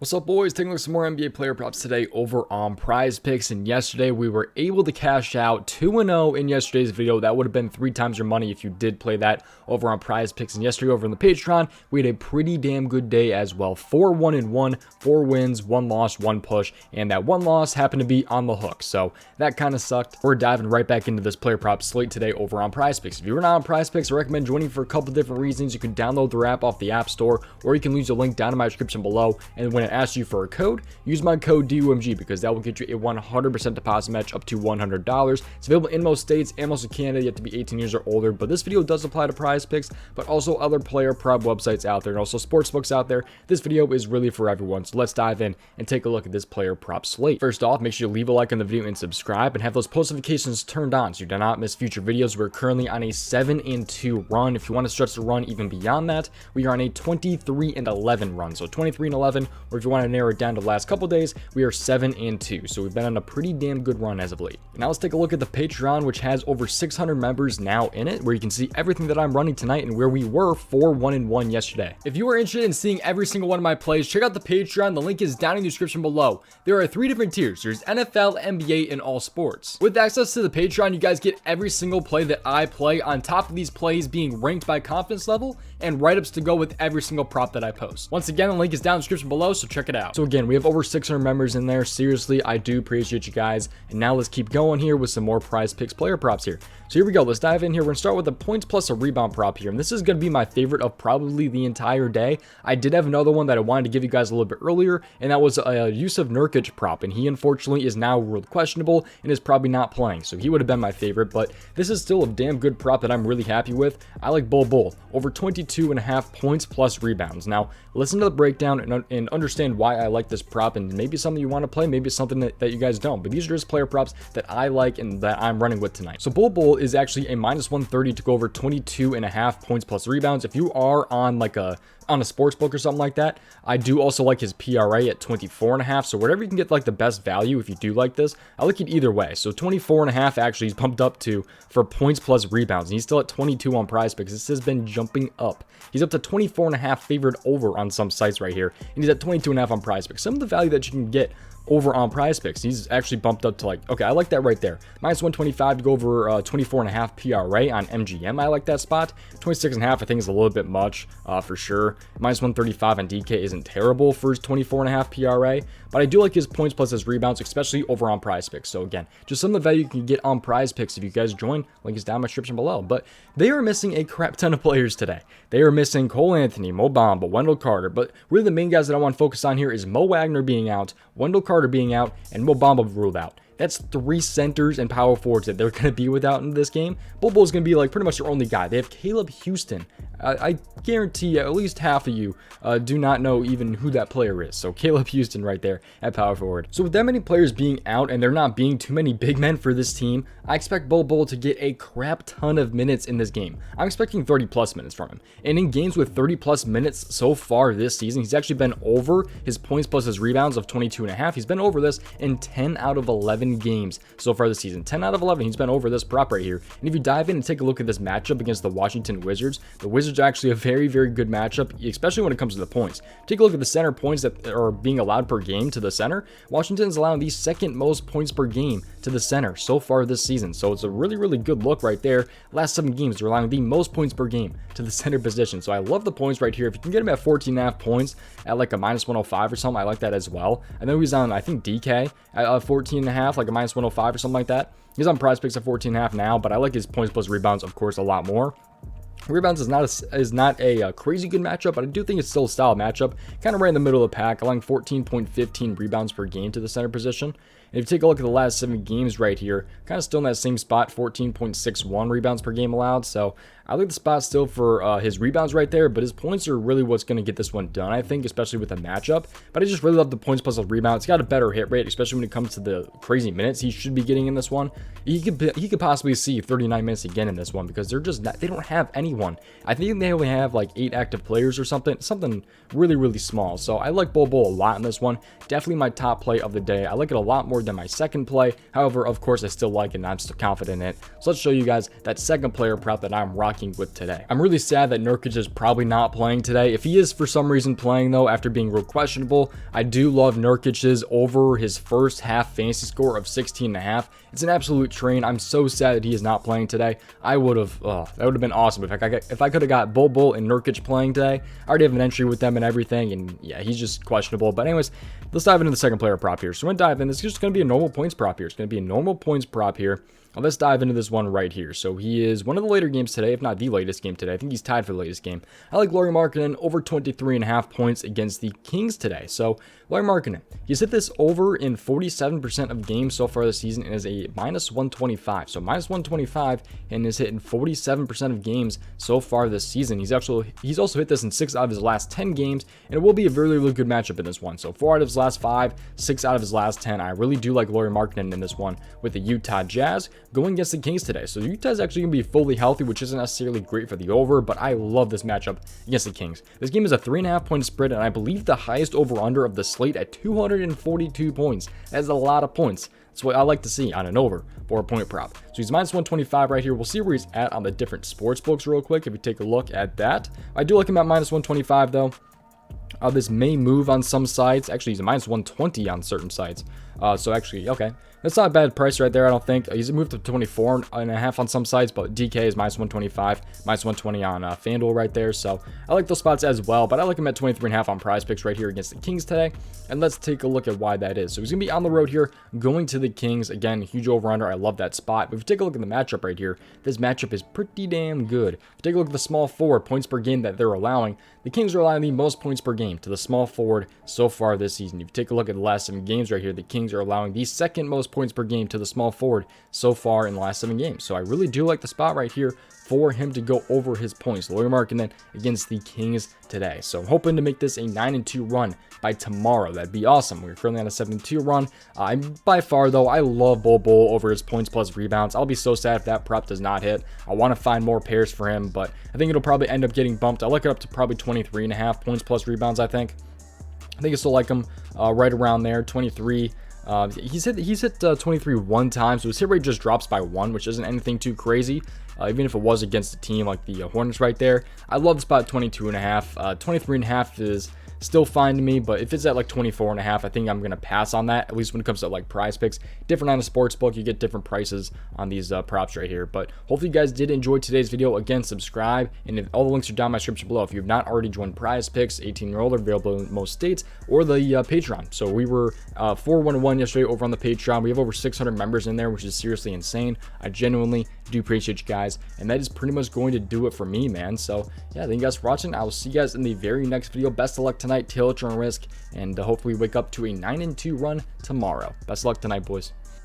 What's up, boys? Taking a look at some more NBA player props today over on Prize Picks. And yesterday we were able to cash out 2-0 in yesterday's video. That would have been 3 times your money if you did play that over on Prize Picks. And yesterday over on the Patreon, we had a pretty damn good day as well. 4-1-1, 4 wins, 1 loss, 1 push, and that 1 loss happened to be on the hook. So that kind of sucked. We're diving right back into this player prop slate today over on Prize Picks. If you're not on Prize Picks, I recommend joining for a couple different reasons. You can download their app off the App Store, or you can use the link down in my description below. And when it asks you for a code, use my code DOMG because that will get you a 100% deposit match up to $100. It's available in most states and most of Canada. You have to be 18 years or older, but this video does apply to Prize Picks, but also other player prop websites out there and also sports books out there. This video is really for everyone, so let's dive in and take a look at this player prop slate. First off, make sure you leave a like on the video and subscribe and have those post notifications turned on so you do not miss future videos. We're currently on a 7-2 run. If you want to stretch the run even beyond that, we are on a 23-11 run. So 23-11, or if you want to narrow it down to the last couple days, we are 7-2. So we've been on a pretty damn good run as of late. Now let's take a look at the Patreon, which has over 600 members now in it, where you can see everything that I'm running tonight and where we were 4-1-1 yesterday. If you are interested in seeing every single one of my plays, check out the Patreon. The link is down in the description below. There are 3 different tiers. There's NFL, NBA, and all sports. With access to the Patreon, you guys get every single play that I play, on top of these plays being ranked by confidence level and write-ups to go with every single prop that I post. Once again, the link is down in the description below, so check it out. So again, we have over 600 members in there. Seriously, I do appreciate you guys. And now let's keep going here with some more Prize Picks player props here. So here we go. Let's dive in here. We're going to start with a points plus a rebound prop here. And this is going to be my favorite of probably the entire day. I did have another one that I wanted to give you guys a little bit earlier, and that was a Yusuf Nurkic prop. And he unfortunately is now ruled questionable and is probably not playing. So he would have been my favorite, but this is still a damn good prop that I'm really happy with. I like Bol Bol over 22.5 points plus rebounds. Now, listen to the breakdown and understand why I like this prop, and maybe something you want to play, maybe it's something that you guys don't, but these are just player props that I like and that I'm running with tonight. So Bol Bol is actually a -130 to go over 22.5 points plus rebounds. If you are on on a sports book or something like that, I do also like his PRA at 24.5. So whatever you can get like the best value if you do like this, I like it either way. So 24.5 actually he's bumped up to for points plus rebounds, and he's still at 22 on Prize Picks. This has been jumping up. He's up to 24.5 favored over on some sites right here, and he's at 22.5 on Prize Picks. Some of the value that you can get over on Prize Picks, he's actually bumped up to like, okay, I like that right there. -125 to go over 24.5 PRA on MGM. I like that spot. 26.5 I think is a little bit much for sure. -135 on DK isn't terrible for his 24.5 PRA, but I do like his points plus his rebounds, especially over on Prize Picks. So again, just some of the value you can get on Prize Picks if you guys join. Link is down in my description below. But they are missing a crap ton of players today. They are missing Cole Anthony, Mo Bamba, Wendell Carter, but really the main guys that I want to focus on here is Mo Wagner being out, Wendell Carter being out, and Mo Bamba ruled out. That's 3 centers and power forwards that they're going to be without in this game. Bol Bol is going to be like pretty much their only guy. They have Caleb Houston. I guarantee at least half of you do not know even who that player is. So Caleb Houston right there at power forward. So with that many players being out and there not being too many big men for this team, I expect Bol Bol to get a crap ton of minutes in this game. I'm expecting 30 plus minutes from him. And in games with 30 plus minutes so far this season, he's actually been over his points plus his rebounds of 22.5. He's been over this in 10 out of 11 games so far this season. 10 out of 11 he's been over this prop right here. And if you dive in and take a look at this matchup against the Washington Wizards, the Wizards are actually a very good matchup, especially when it comes to the points. Take a look at the center points that are being allowed per game to the center. Washington's allowing the 2nd most points per game to the center so far this season, so it's a really good look right there. Last 7 games they're allowing the most points per game to the center position, so I love the points right here. If you can get him at 14.5 points at like a -105 or something, I like that as well. I know he's on, I think, DK at 14.5, like a -105 or something like that. He's on Prize Picks at 14.5 now, but I like his points plus rebounds, of course, a lot more. Rebounds is not a crazy good matchup, but I do think it's still a solid matchup. Kind of right in the middle of the pack, allowing 14.15 rebounds per game to the center position. And if you take a look at the last 7 games right here, kind of still in that same spot, 14.61 rebounds per game allowed. So I like the spot still for his rebounds right there, but his points are really what's going to get this one done, I think, especially with the matchup. But I just really love the points plus the rebounds. He's got a better hit rate, especially when it comes to the crazy minutes he should be getting in this one. He could possibly see 39 minutes again in this one because they don't have any anyone. I think they only have like 8 active players or something really small. So I like Bol Bol a lot in this one. Definitely my top play of the day. I like it a lot more than my second play. However, of course, I still like it and I'm still confident in it. So let's show you guys that second player prop that I'm rocking with today. I'm really sad that Nurkic is probably not playing today. If he is for some reason playing though, after being real questionable, I do love Nurkic's over his first half fantasy score of 16.5. It's an absolute train. I'm so sad that he is not playing today. I would have, that would have been awesome if I could have got Bol Bol and Nurkic playing today. I already have an entry with them and everything, and yeah, he's just questionable. But anyways, let's dive into the second player prop here. So we're gonna dive in. This is just gonna be a normal points prop here. It's gonna be a normal points prop here. Now let's dive into this one right here. So he is one of the later games today, if not the latest game today. I think he's tied for the latest game. I like Lauri Markkanen over 23.5 points against the Kings today. So Lauri Markkanen, he's hit this over in 47% of games so far this season and is a -125. So -125 and is hit in 47% of games so far this season. He's also hit this in 6 out of his last 10 games, and it will be a really good matchup in this one. So 4 out of his last 5, 6 out of his last 10. I really do like Lauri Markkanen in this one with the Utah Jazz going against the Kings today. So Utah's actually going to be fully healthy, which isn't necessarily great for the over, but I love this matchup against the Kings. This game is a 3.5 point spread, and I believe the highest over-under of the slate at 242 points. That's a lot of points. That's what I like to see on an over for a point prop. So he's -125 right here. We'll see where he's at on the different sports books real quick if we take a look at that. I do like him at -125 though. This may move on some sites. Actually, he's a -120 on certain sites. So actually, okay. That's not a bad price right there, I don't think. He's moved to 24.5 on some sites, but DK is -125, -120 on FanDuel right there. So I like those spots as well, but I like him at 23.5 on prizepicks right here against the Kings today. And let's take a look at why that is. So he's going to be on the road here, going to the Kings. Again, huge over-under. I love that spot. But if you take a look at the matchup right here, this matchup is pretty damn good. If you take a look at the small forward points per game that they're allowing, the Kings are allowing the most points per game to the small forward so far this season. If you take a look at the last 7 games right here, the Kings are allowing the second most points per game to the small forward so far in the last 7 games. So I really do like the spot right here for him to go over his points. Lauri Markkanen against the Kings today. So I'm hoping to make this a 9-2 run by tomorrow. That'd be awesome. We're currently on a 7-2 run. By far though, I love Bol Bol over his points plus rebounds. I'll be so sad if that prop does not hit. I want to find more pairs for him, but I think it'll probably end up getting bumped. I like it up to probably 23.5 points plus rebounds, I think. I still like him right around there, 23. He's hit 23 one time, so his hit rate just drops by 1, which isn't anything too crazy. Even if it was against a team like the Hornets right there. I love the spot 22.5. 23.5 is still fine to me, but if it's at like 24.5, I think I'm going to pass on that, at least when it comes to like prize picks. Different on a sports book, you get different prices on these props right here. But hopefully you guys did enjoy today's video. Again, subscribe, and all the links are down in my description below. If you have not already joined prize picks, 18 or older, available in most states, or the Patreon. So we were 4-1-1 yesterday over on the Patreon. We have over 600 members in there, which is seriously insane. I genuinely do appreciate you guys, and that is pretty much going to do it for me, man. So yeah, thank you guys for watching. I will see you guys in the very next video. Best of luck tonight, tail at your own risk, and hopefully wake up to a 9-2 run tomorrow. Best of luck tonight, boys.